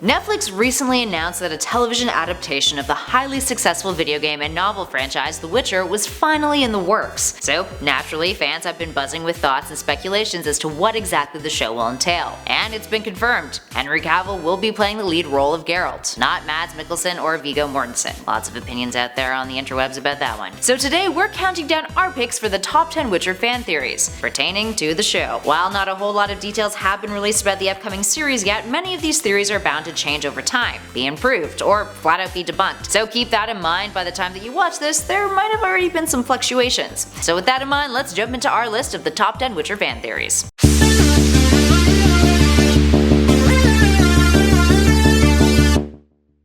Netflix recently announced that a television adaptation of the highly successful video game and novel franchise The Witcher was finally in the works. So naturally, fans have been buzzing with thoughts and speculations as to what exactly the show will entail. And it's been confirmed. Henry Cavil will be playing the lead role of Geralt, not Mads Mikklesen or Viggo Mortensen. Lots of opinions out there on the interwebs about that one. So today we're counting down our picks for the top 10 Witcher fan theories pertaining to the show. While not a whole lot of details have been released about the upcoming series yet, many of these theories are bound to change over time, be improved, or flat out be debunked. So keep that in mind. By the time that you watch this, there might have already been some fluctuations. So with that in mind, let's jump into our list of the top 10 Witcher fan theories.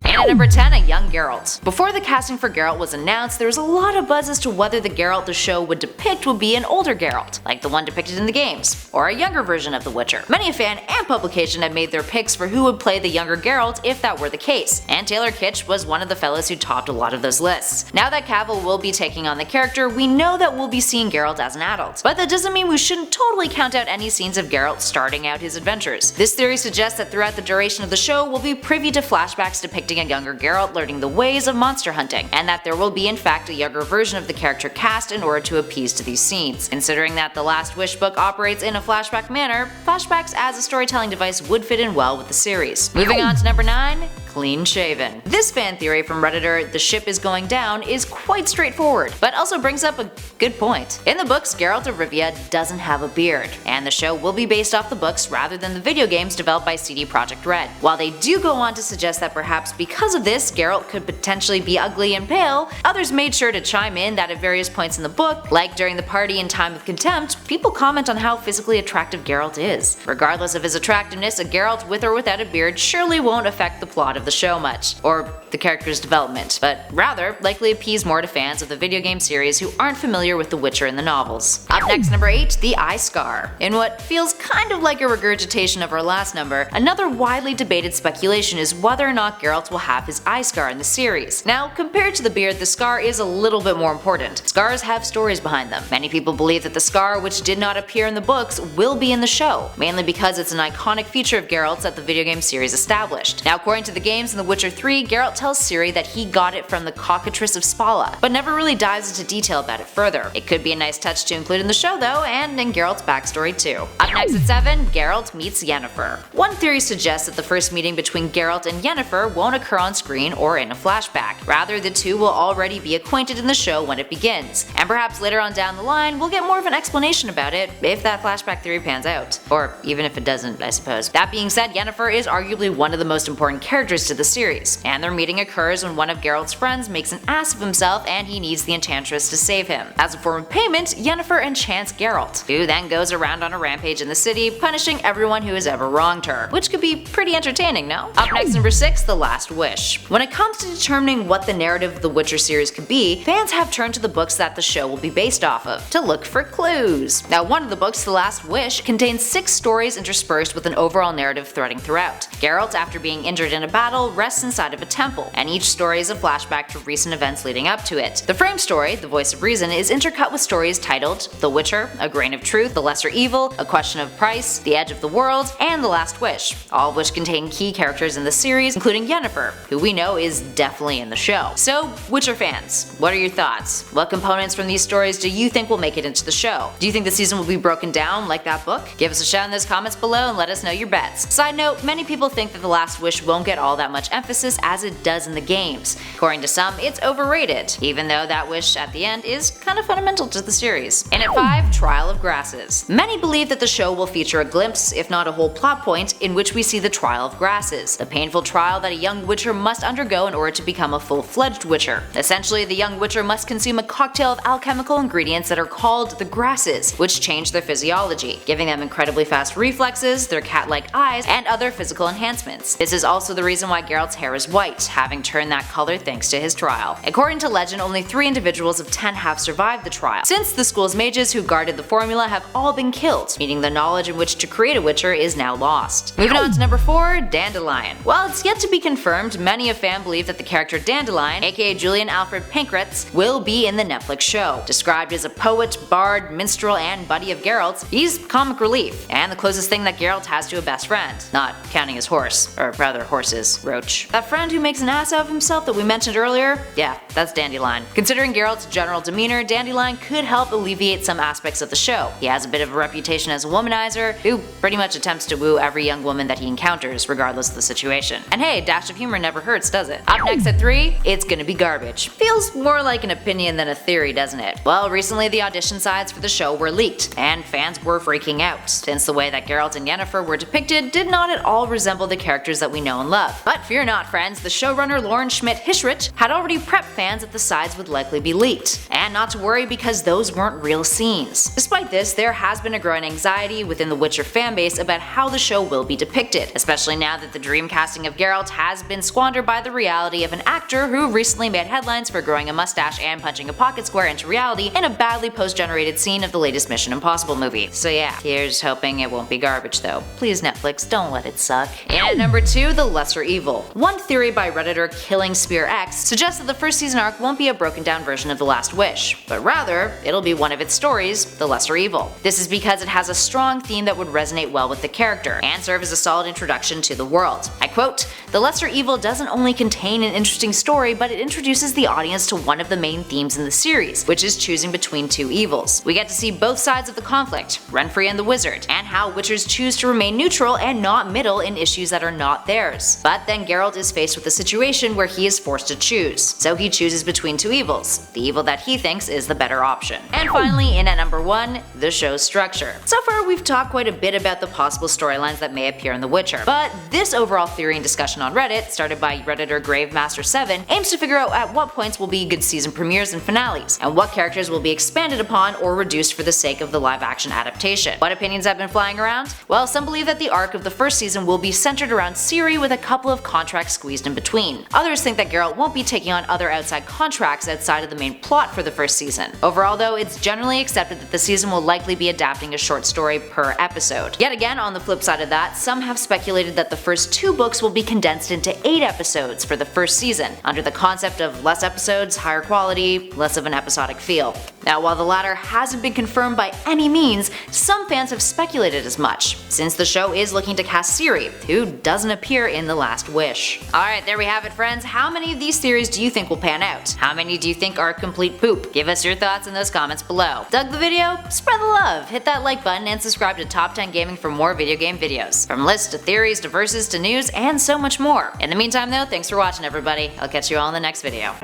At number 10, a young Geralt. Before the casting for Geralt was announced, there was a lot of buzz as to whether the Geralt the show would depict would be an older Geralt, like the one depicted in the games, or a younger version of The Witcher. Many a fan and publication had made their picks for who would play the younger Geralt if that were the case, and Taylor Kitsch was one of the fellows who topped a lot of those lists. Now that Cavil will be taking on the character, we know that we'll be seeing Geralt as an adult, but that doesn't mean we shouldn't totally count out any scenes of Geralt starting out his adventures. This theory suggests that throughout the duration of the show, we'll be privy to flashbacks depicting a younger Geralt learning the ways of monster hunting, and that there will be in fact a younger version of the character cast in order to appease to these scenes. Considering that the Last Wish book operates in a flashback manner, flashbacks as a storytelling device would fit in well with the series. Moving on to number 9, clean shaven. This fan theory from redditor The Ship Is Going Down is quite straightforward, but also brings up a good point. In the books, Geralt of Rivia doesn't have a beard, and the show will be based off the books rather than the video games developed by CD Projekt Red. While they do go on to suggest that perhaps because of this, Geralt could potentially be ugly and pale, others made sure to chime in that at various points in the book, like during the party in Time of Contempt, people comment on how physically attractive Geralt is. Regardless of his attractiveness, a Geralt with or without a beard surely won't affect the plot of the show much, or the character's development, but rather likely appease more to fans of the video game series who aren't familiar with The Witcher in the novels. Up next, number 8, the eye scar. In what feels kind of like a regurgitation of our last number, another widely debated speculation is whether or not Geralt will have his eye scar in the series. Now, compared to the beard, the scar is a little bit more important. Scars have stories behind them. Many people believe that the scar, which did not appear in the books, will be in the show, mainly because it's an iconic feature of Geralt's that the video game series established. Now, according to the games in The Witcher 3, Geralt tells Ciri that he got it from the cockatrice of Spala, but never really dives into detail about it further. It could be a nice touch to include in the show though, and in Geralt's backstory too. Up next at 7, Geralt meets Yennefer. One theory suggests that the first meeting between Geralt and Yennefer won't occur on screen or in a flashback. Rather, the two will already be acquainted in the show when it begins, and perhaps later on down the line we'll get more of an explanation about it if that flashback theory pans out. Or even if it doesn't, I suppose. That being said, Yennefer is arguably one of the most important characters to the series, and their meeting occurs when one of Geralt's friends makes an ass of himself and he needs the Enchantress to save him. As a form of payment, Yennefer enchants Geralt, who then goes around on a rampage in the city, punishing everyone who has ever wronged her, which could be pretty entertaining, no? Up next, number 6, The Last Wish. When it comes to determining what the narrative of the Witcher series could be, fans have turned to the books that the show will be based off of to look for clues. Now, one of the books, The Last Wish, contains 6 stories interspersed with an overall narrative threading throughout. Geralt, after being injured in a battle, rests inside of a temple, and each story is a flashback to recent events leading up to it. The frame story, The Voice of Reason, is intercut with stories titled The Witcher, A Grain of Truth, The Lesser Evil, A Question of Price, The Edge of the World, and The Last Wish, all of which contain key characters in the series, including Yennefer, who we know is definitely in the show. So, Witcher fans, what are your thoughts? What components from these stories do you think will make it into the show? Do you think the season will be broken down like that book? Give us a shout in those comments below and let us know your bets. Side note, many people think that The Last Wish won't get all that much emphasis as it does in the games. According to some, it's overrated, even though that wish at the end is kind of fundamental to the series. And at 5, Trial of Grasses. Many believe that the show will feature a glimpse, if not a whole plot point, in which we see the Trial of Grasses, the painful trial that a young Witcher must undergo in order to become a full-fledged Witcher. Essentially, the young Witcher must consume a cocktail of alchemical ingredients that are called the Grasses, which change their physiology, giving them incredibly fast reflexes, their cat-like eyes, and other physical enhancements. This is also the reason reason why Geralt's hair is white, having turned that color thanks to his trial. According to legend, only 3 individuals of 10 have survived the trial, since the school's mages who guarded the formula have all been killed, meaning the knowledge in which to create a witcher is now lost. Moving on to number 4, Dandelion. While it's yet to be confirmed, many a fan believe that the character Dandelion, aka Julian Alfred Pankratz, will be in the Netflix show. Described as a poet, bard, minstrel, and buddy of Geralt's, he's comic relief, and the closest thing that Geralt has to a best friend, not counting his horse, or rather horses, Roach. That friend who makes an ass out of himself that we mentioned earlier? Yeah, that's Dandelion. Considering Geralt's general demeanor, Dandelion could help alleviate some aspects of the show. He has a bit of a reputation as a womanizer, who pretty much attempts to woo every young woman that he encounters, regardless of the situation. And hey, a dash of humor never hurts, does it? Up next at 3, it's gonna be garbage. Feels more like an opinion than a theory, doesn't it? Well, recently the audition sides for the show were leaked, and fans were freaking out, since the way that Geralt and Yennefer were depicted did not at all resemble the characters that we know and love. But fear not, friends, the showrunner Lauren Schmidt-Hissrich had already prepped fans that the sides would likely be leaked. And not to worry, because those weren't real scenes. Despite this, there has been a growing anxiety within the Witcher fanbase about how the show will be depicted, especially now that the dream casting of Geralt has been squandered by the reality of an actor who recently made headlines for growing a mustache and punching a pocket square into reality in a badly post-generated scene of the latest Mission Impossible movie. So yeah, here's hoping it won't be garbage though. Please Netflix, don't let it suck. And at number 2, The Lesser Evil. One theory by redditor Killing Spear X suggests that the first season arc won't be a broken down version of The Last Wish, but rather, it'll be one of its stories, The Lesser Evil. This is because it has a strong theme that would resonate well with the character, and serve as a solid introduction to the world. I quote, "The Lesser Evil doesn't only contain an interesting story, but it introduces the audience to one of the main themes in the series, which is choosing between two evils. We get to see both sides of the conflict, Renfri and the Wizard, and how Witchers choose to remain neutral and not middle in issues that are not theirs. But then Geralt is faced with a situation where he is forced to choose, so he chooses between two evils, the evil that he thinks is the better option." And finally, in at number 1, the show's structure. So far we've talked quite a bit about the possible storylines that may appear in The Witcher, but this overall theory and discussion on Reddit, started by redditor Gravemaster7, aims to figure out at what points will be good season premieres and finales, and what characters will be expanded upon or reduced for the sake of the live-action adaptation. What opinions have been flying around? Well, some believe that the arc of the first season will be centered around Ciri with a couple of contracts squeezed in between. Others think that Geralt won't be taking on other outside contracts outside of the main plot for the first season. Overall though, it's generally accepted that the season will likely be adapting a short story per episode. Yet again, on the flip side of that, some have speculated that the first 2 books will be condensed into 8 episodes for the first season, under the concept of less episodes, higher quality, less of an episodic feel. Now, while the latter hasn't been confirmed by any means, some fans have speculated as much, since the show is looking to cast Ciri, who doesn't appear in The Last Wish. Alright, there we have it, friends. How many of these theories do you think will pan out? How many do you think are complete poop? Give us your thoughts in those comments below. Dug the video? Spread the love! Hit that like button and subscribe to Top 10 Gaming for more video game videos. From lists to theories to verses to news and so much more. In the meantime though, thanks for watching everybody. I'll catch you all in the next video.